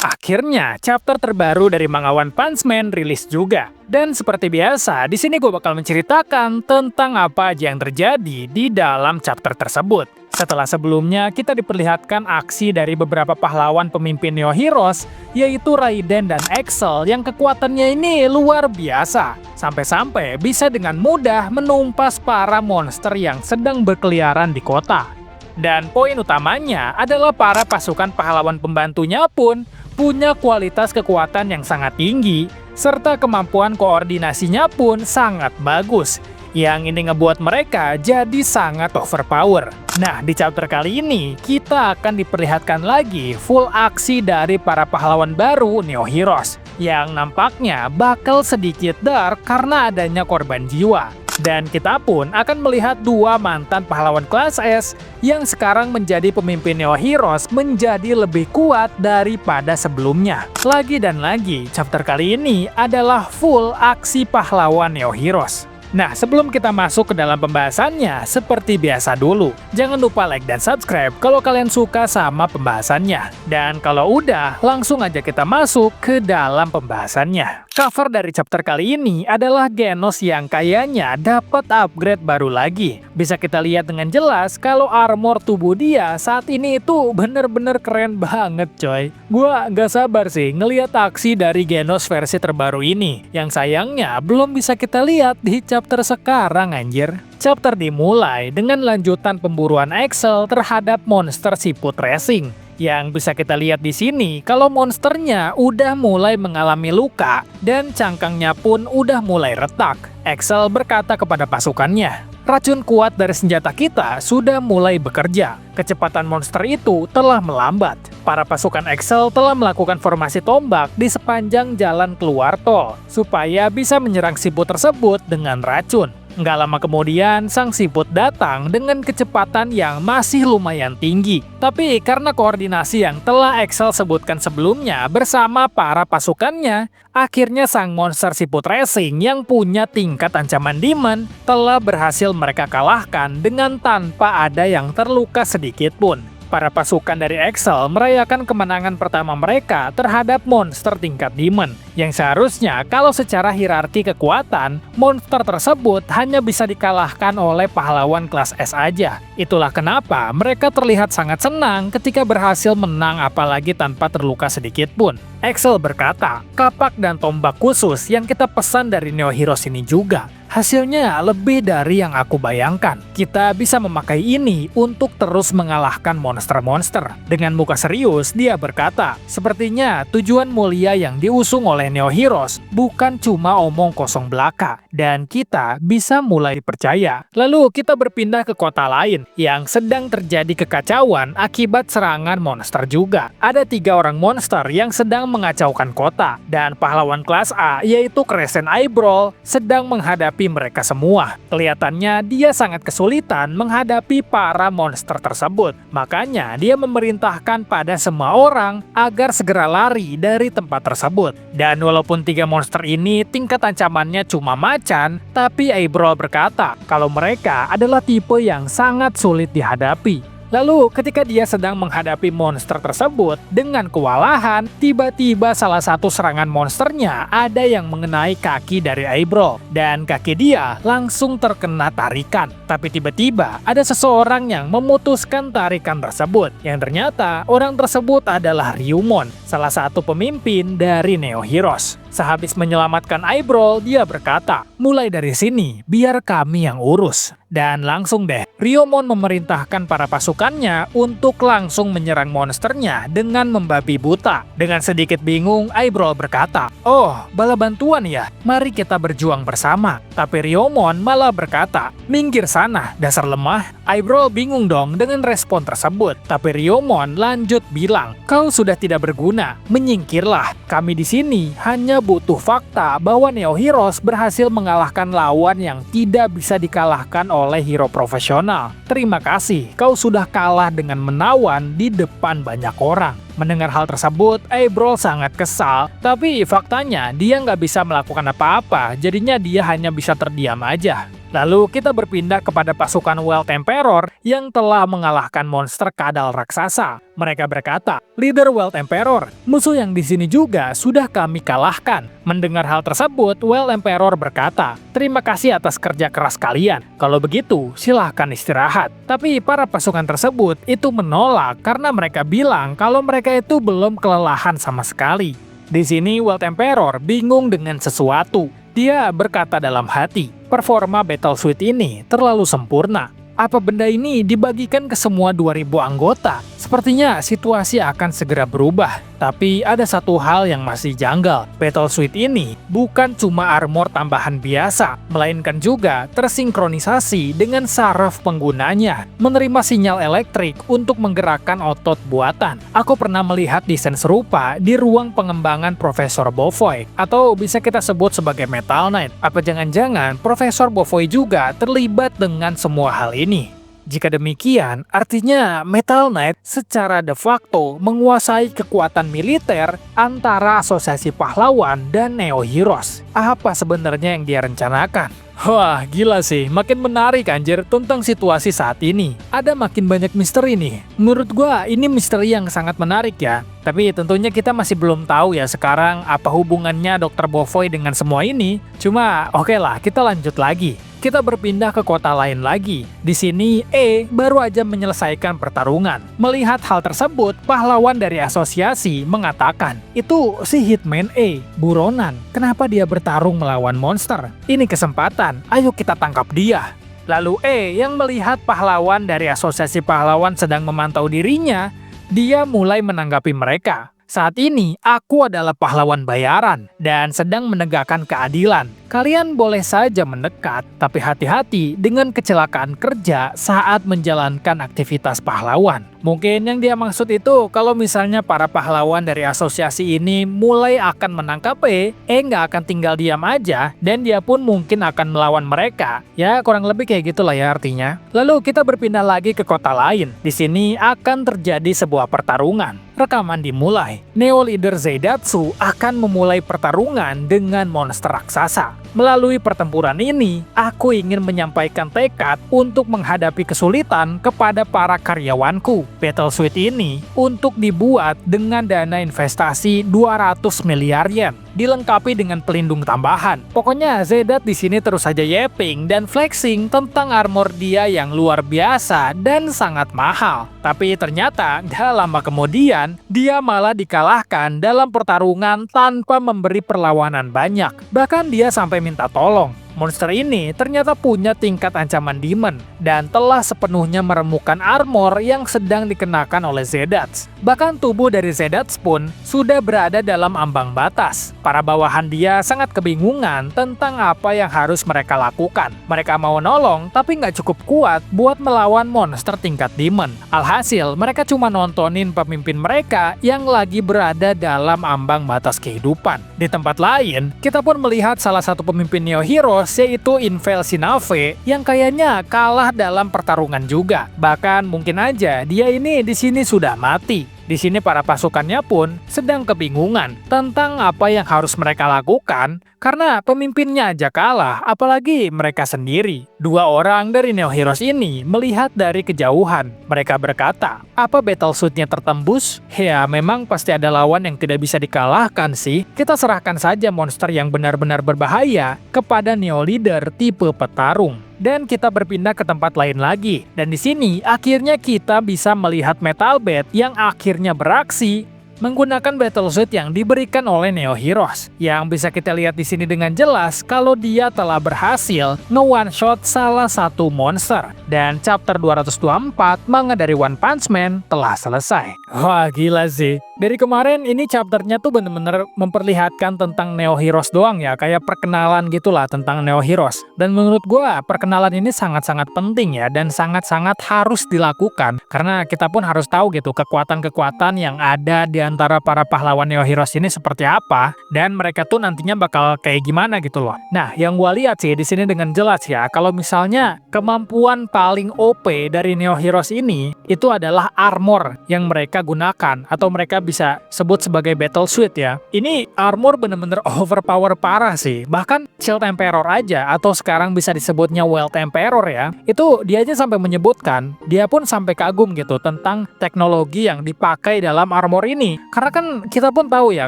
Akhirnya, chapter terbaru dari manga One Punch Man rilis juga. Dan seperti biasa, di sini gue bakal menceritakan tentang apa aja yang terjadi di dalam chapter tersebut. Setelah sebelumnya, kita diperlihatkan aksi dari beberapa pahlawan pemimpin Neo Heroes, yaitu Raiden dan Axel yang kekuatannya ini luar biasa. Sampai-sampai bisa dengan mudah menumpas para monster yang sedang berkeliaran di kota. Dan poin utamanya adalah para pasukan pahlawan pembantunya pun punya kualitas kekuatan yang sangat tinggi, serta kemampuan koordinasinya pun sangat bagus. Yang ini ngebuat mereka jadi sangat overpower. Nah, di chapter kali ini, kita akan diperlihatkan lagi full aksi dari para pahlawan baru Neo Heroes, yang nampaknya bakal sedikit dark karena adanya korban jiwa. Dan kita pun akan melihat dua mantan pahlawan kelas S yang sekarang menjadi pemimpin Neo Heroes menjadi lebih kuat daripada sebelumnya. Lagi dan lagi, chapter kali ini adalah full aksi pahlawan Neo Heroes. Nah, sebelum kita masuk ke dalam pembahasannya, seperti biasa dulu, jangan lupa like dan subscribe kalau kalian suka sama pembahasannya. Dan kalau udah, langsung aja kita masuk ke dalam pembahasannya. Cover dari chapter kali ini adalah Genos yang kayaknya dapat upgrade baru lagi. Bisa kita lihat dengan jelas kalau armor tubuh dia saat ini itu bener-bener keren banget coy. Gua gak sabar sih ngelihat aksi dari Genos versi terbaru ini. Yang sayangnya belum bisa kita lihat di chapter sekarang anjir. Chapter dimulai dengan lanjutan pemburuan Axel terhadap monster siput racing. Yang bisa kita lihat di sini kalau monsternya udah mulai mengalami luka dan cangkangnya pun udah mulai retak. Axel berkata kepada pasukannya, "Racun kuat dari senjata kita sudah mulai bekerja. Kecepatan monster itu telah melambat." Para pasukan Axel telah melakukan formasi tombak di sepanjang jalan keluar tol supaya bisa menyerang siput tersebut dengan racun. Nggak lama kemudian, sang siput datang dengan kecepatan yang masih lumayan tinggi. Tapi karena koordinasi yang telah Axel sebutkan sebelumnya bersama para pasukannya, akhirnya sang monster siput racing yang punya tingkat ancaman demon telah berhasil mereka kalahkan dengan tanpa ada yang terluka sedikit pun. Para pasukan dari Axel merayakan kemenangan pertama mereka terhadap monster tingkat demon, yang seharusnya kalau secara hierarki kekuatan, monster tersebut hanya bisa dikalahkan oleh pahlawan kelas S aja. Itulah kenapa mereka terlihat sangat senang ketika berhasil menang apalagi tanpa terluka sedikit pun. Axel berkata, "Kapak dan tombak khusus yang kita pesan dari Neo Heroes ini juga. Hasilnya lebih dari yang aku bayangkan. Kita bisa memakai ini untuk terus mengalahkan monster-monster." Dengan muka serius, dia berkata, "Sepertinya tujuan mulia yang diusung oleh Neo Heroes bukan cuma omong kosong belaka, dan kita bisa mulai percaya." Lalu kita berpindah ke kota lain yang sedang terjadi kekacauan akibat serangan monster juga. Ada 3 orang monster yang sedang mengacaukan kota, dan pahlawan kelas A yaitu Crescent Eyebrow sedang menghadapi mereka semua. Kelihatannya dia sangat kesulitan menghadapi para monster tersebut. Makanya dia memerintahkan pada semua orang agar segera lari dari tempat tersebut. Dan walaupun 3 monster ini tingkat ancamannya cuma macan, tapi Eyebrow berkata kalau mereka adalah tipe yang sangat sulit dihadapi. Lalu ketika dia sedang menghadapi monster tersebut dengan kewalahan, tiba-tiba salah satu serangan monsternya ada yang mengenai kaki dari Eyebrow, dan kaki dia langsung terkena tarikan. Tapi tiba-tiba ada seseorang yang memutuskan tarikan tersebut, yang ternyata orang tersebut adalah Ryumon, salah satu pemimpin dari Neo Heroes. Sehabis menyelamatkan Eyebrow, dia berkata, "Mulai dari sini, biar kami yang urus." Dan langsung deh, Ryomon memerintahkan para pasukannya untuk langsung menyerang monsternya dengan membabi buta. Dengan sedikit bingung, Eyebrow berkata, "Oh, bala bantuan ya? Mari kita berjuang bersama." Tapi Ryomon malah berkata, "Minggir sana, dasar lemah." Eyebrow bingung dong dengan respon tersebut. Tapi Ryomon lanjut bilang, "Kau sudah tidak berguna, menyingkirlah. Kami di sini hanya butuh fakta bahwa Neo Heroes berhasil mengalahkan lawan yang tidak bisa dikalahkan oleh hero profesional. Terima kasih, kau sudah kalah dengan menawan di depan banyak orang." Mendengar hal tersebut, Eyebrow sangat kesal, tapi faktanya dia nggak bisa melakukan apa-apa, jadinya dia hanya bisa terdiam aja. Lalu kita berpindah kepada pasukan World Emperor yang telah mengalahkan monster kadal raksasa. Mereka berkata, "Leader World Emperor, musuh yang di sini juga sudah kami kalahkan." Mendengar hal tersebut, World Emperor berkata, "Terima kasih atas kerja keras kalian. Kalau begitu, silahkan istirahat." Tapi para pasukan tersebut itu menolak karena mereka bilang kalau mereka itu belum kelelahan sama sekali. Di sini World Emperor bingung dengan sesuatu. Dia berkata dalam hati, performa Battle Suite ini terlalu sempurna. Apa benda ini dibagikan ke semua 2000 anggota? Sepertinya situasi akan segera berubah. Tapi ada satu hal yang masih janggal. Battle Suite ini bukan cuma armor tambahan biasa, melainkan juga tersinkronisasi dengan saraf penggunanya, menerima sinyal elektrik untuk menggerakkan otot buatan. Aku pernah melihat desain serupa di ruang pengembangan Profesor Bofoy, atau bisa kita sebut sebagai Metal Knight. Apa jangan-jangan Profesor Bofoy juga terlibat dengan semua hal ini? Jika demikian, artinya Metal Knight secara de facto menguasai kekuatan militer antara Asosiasi Pahlawan dan Neo Heroes. Apa sebenarnya yang dia rencanakan? Wah, gila sih, makin menarik anjir tentang situasi saat ini. Ada makin banyak misteri nih. Menurut gua ini misteri yang sangat menarik ya. Tapi tentunya kita masih belum tahu ya sekarang apa hubungannya Dr. Bofoy dengan semua ini. Cuma oke lah, kita lanjut lagi. Kita berpindah ke kota lain lagi. Di sini, E baru aja menyelesaikan pertarungan. Melihat hal tersebut, pahlawan dari asosiasi mengatakan, "Itu si Hitman E, buronan. Kenapa dia bertarung melawan monster? Ini kesempatan, ayo kita tangkap dia." Lalu E yang melihat pahlawan dari asosiasi pahlawan sedang memantau dirinya, dia mulai menanggapi mereka. "Saat ini, aku adalah pahlawan bayaran dan sedang menegakkan keadilan. Kalian boleh saja mendekat, tapi hati-hati dengan kecelakaan kerja saat menjalankan aktivitas pahlawan." Mungkin yang dia maksud itu kalau misalnya para pahlawan dari asosiasi ini mulai akan menangkap E nggak akan tinggal diam aja dan dia pun mungkin akan melawan mereka. Ya kurang lebih kayak gitulah ya artinya. Lalu kita berpindah lagi ke kota lain. Di sini akan terjadi sebuah pertarungan. Rekaman dimulai. Neo Leader Zaidatsu akan memulai pertarungan dengan monster raksasa. Melalui pertempuran ini, aku ingin menyampaikan tekad untuk menghadapi kesulitan kepada para karyawanku. Battle Suite ini untuk dibuat dengan dana investasi 200 miliar yen, dilengkapi dengan pelindung tambahan. Pokoknya Zaidat di sini terus saja yapping dan flexing tentang armor dia yang luar biasa dan sangat mahal. Tapi ternyata gak lama kemudian dia malah dikalahkan dalam pertarungan tanpa memberi perlawanan banyak. Bahkan dia sampai minta tolong. Monster ini ternyata punya tingkat ancaman demon dan telah sepenuhnya meremukkan armor yang sedang dikenakan oleh Zaidat. Bahkan tubuh dari Zaidat pun sudah berada dalam ambang batas. Para bawahan dia sangat kebingungan tentang apa yang harus mereka lakukan. Mereka mau nolong tapi nggak cukup kuat buat melawan monster tingkat demon. Alhasil mereka cuma nontonin pemimpin mereka yang lagi berada dalam ambang batas kehidupan. Di tempat lain, kita pun melihat salah satu pemimpin Neo Heroes yaitu Invel Sinave yang kayaknya kalah dalam pertarungan juga. Bahkan mungkin aja dia ini di sini sudah mati. Di sini para pasukannya pun sedang kebingungan tentang apa yang harus mereka lakukan karena pemimpinnya aja kalah, apalagi mereka sendiri. Dua orang dari Neo Heroes ini melihat dari kejauhan. Mereka berkata, "Apa battle suit-nya tertembus? Ya, memang pasti ada lawan yang tidak bisa dikalahkan sih. Kita serahkan saja monster yang benar-benar berbahaya kepada Neo Leader tipe petarung." Dan kita berpindah ke tempat lain lagi. Dan di sini akhirnya kita bisa melihat Metal Bat yang akhirnya beraksi menggunakan battle suit yang diberikan oleh Neo Heroes. Yang bisa kita lihat di sini dengan jelas kalau dia telah berhasil nge-one shot salah satu monster. Dan chapter 224 manga dari One Punch Man telah selesai. Wah, gila sih. Dari kemarin ini chapternya tuh bener-bener memperlihatkan tentang Neo Heroes doang ya, kayak perkenalan gitulah tentang Neo Heroes. Dan menurut gua perkenalan ini sangat-sangat penting ya dan sangat-sangat harus dilakukan karena kita pun harus tahu gitu kekuatan-kekuatan yang ada di antara para pahlawan Neo Heroes ini seperti apa, dan mereka tuh nantinya bakal kayak gimana gitu loh. Nah, yang gua lihat sih di sini dengan jelas ya, kalau misalnya kemampuan paling OP dari Neo Heroes ini itu adalah armor yang mereka gunakan atau mereka bisa sebut sebagai battle suit ya. Ini armor bener-bener overpower parah sih. Bahkan Shield Emperor aja atau sekarang bisa disebutnya World Emperor ya, itu dia aja sampai menyebutkan, dia pun sampai kagum gitu tentang teknologi yang dipakai dalam armor ini. Karena kan kita pun tahu ya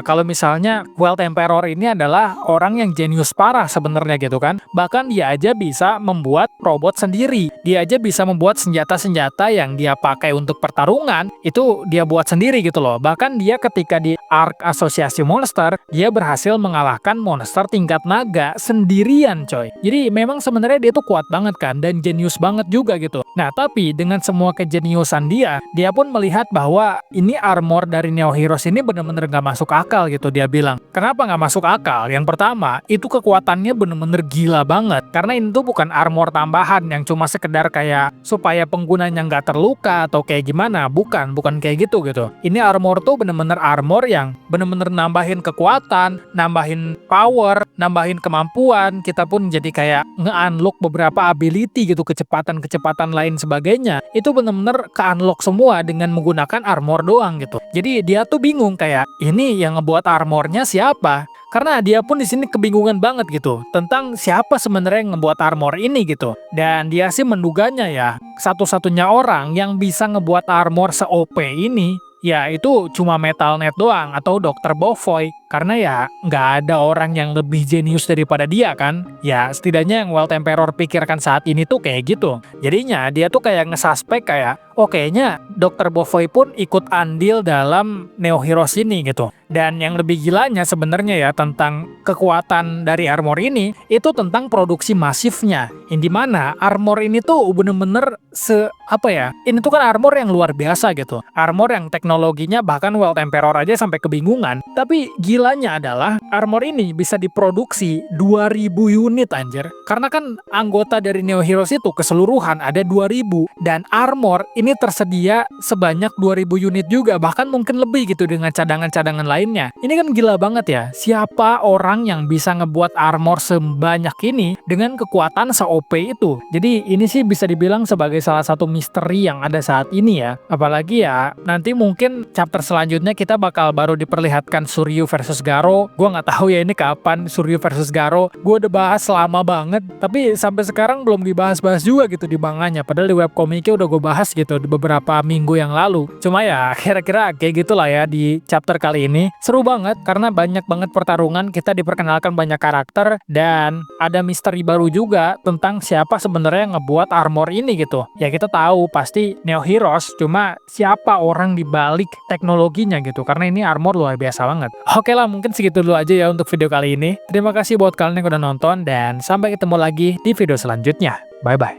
kalau misalnya World Emperor ini adalah orang yang jenius parah sebenarnya gitu kan. Bahkan dia aja bisa membuat robot sendiri. Dia aja bisa membuat senjata-senjata yang dia pakai untuk pertarungan, itu dia buat sendiri gitu loh. Bahkan dia ketika di Arc Asosiasi Monster, dia berhasil mengalahkan monster tingkat naga sendirian coy. Jadi memang sebenarnya dia tuh kuat banget kan, dan jenius banget juga gitu. Nah tapi dengan semua kejeniusan dia pun melihat bahwa ini armor dari Neo Heroes ini bener-bener gak masuk akal gitu. Dia bilang, kenapa gak masuk akal? Yang pertama, itu kekuatannya bener-bener gila banget. Karena ini tuh bukan armor tambahan yang cuma sekedar kayak supaya penggunanya nggak terluka atau kayak gimana. Bukan kayak gitu. Ini armor tuh bener-bener armor yang bener-bener nambahin kekuatan, nambahin power, nambahin kemampuan. Kita pun jadi kayak nge-unlock beberapa ability gitu, kecepatan lain sebagainya. Itu bener-bener ke-unlock semua dengan menggunakan armor doang gitu. Jadi dia tuh bingung kayak, ini yang ngebuat armornya siapa? Karena dia pun di sini kebingungan banget gitu tentang siapa sebenarnya yang ngebuat armor ini gitu. Dan dia sih menduganya ya, satu-satunya orang yang bisa ngebuat armor se-OP ini ya itu cuma Metal.net doang atau Dr. Bofoy. Karena ya nggak ada orang yang lebih jenius daripada dia kan. Ya setidaknya yang World Emperor pikirkan saat ini tuh kayak gitu. Jadinya dia tuh kayak ngesuspek kayak, oh kayaknya Dr. Bofoy pun ikut andil dalam Neo Heroes ini gitu. Dan yang lebih gilanya sebenarnya ya tentang kekuatan dari armor ini, itu tentang produksi masifnya. Yang dimana armor ini tuh bener-bener ini tuh kan armor yang luar biasa gitu. Armor yang teknologinya bahkan World Emperor aja sampai kebingungan. Tapi gilanya adalah armor ini bisa diproduksi 2000 unit anjir. Karena kan anggota dari Neo Heroes itu keseluruhan ada 2000. Dan armor ini tersedia sebanyak 2000 unit juga. Bahkan mungkin lebih gitu dengan cadangan-cadangan lainnya. Ini kan gila banget ya. Siapa orang yang bisa ngebuat armor sebanyak ini dengan kekuatan se-OP itu. Jadi ini sih bisa dibilang sebagai salah satu misteri yang ada saat ini ya. Apalagi ya nanti mungkin chapter selanjutnya kita bakal baru diperlihatkan Suryu versus Garo. Gue nggak tahu ya ini kapan Suryu versus Garo. Gue udah bahas lama banget, tapi sampai sekarang belum dibahas-bahas juga gitu di manganya. Padahal di webkomiknya udah gue bahas gitu di beberapa minggu yang lalu. Cuma ya kira-kira kayak gitulah ya di chapter kali ini. Seru banget karena banyak banget pertarungan, kita diperkenalkan banyak karakter dan ada misteri baru juga tentang siapa sebenarnya yang ngebuat armor ini gitu. Ya kita tahu pasti Neo Heroes, cuma siapa orang di balik teknologinya gitu. Karena ini armor luar biasa banget. Oke lah, mungkin segitu dulu aja ya untuk video kali ini. Terima kasih buat kalian yang udah nonton dan sampai ketemu lagi di video selanjutnya. Bye-bye.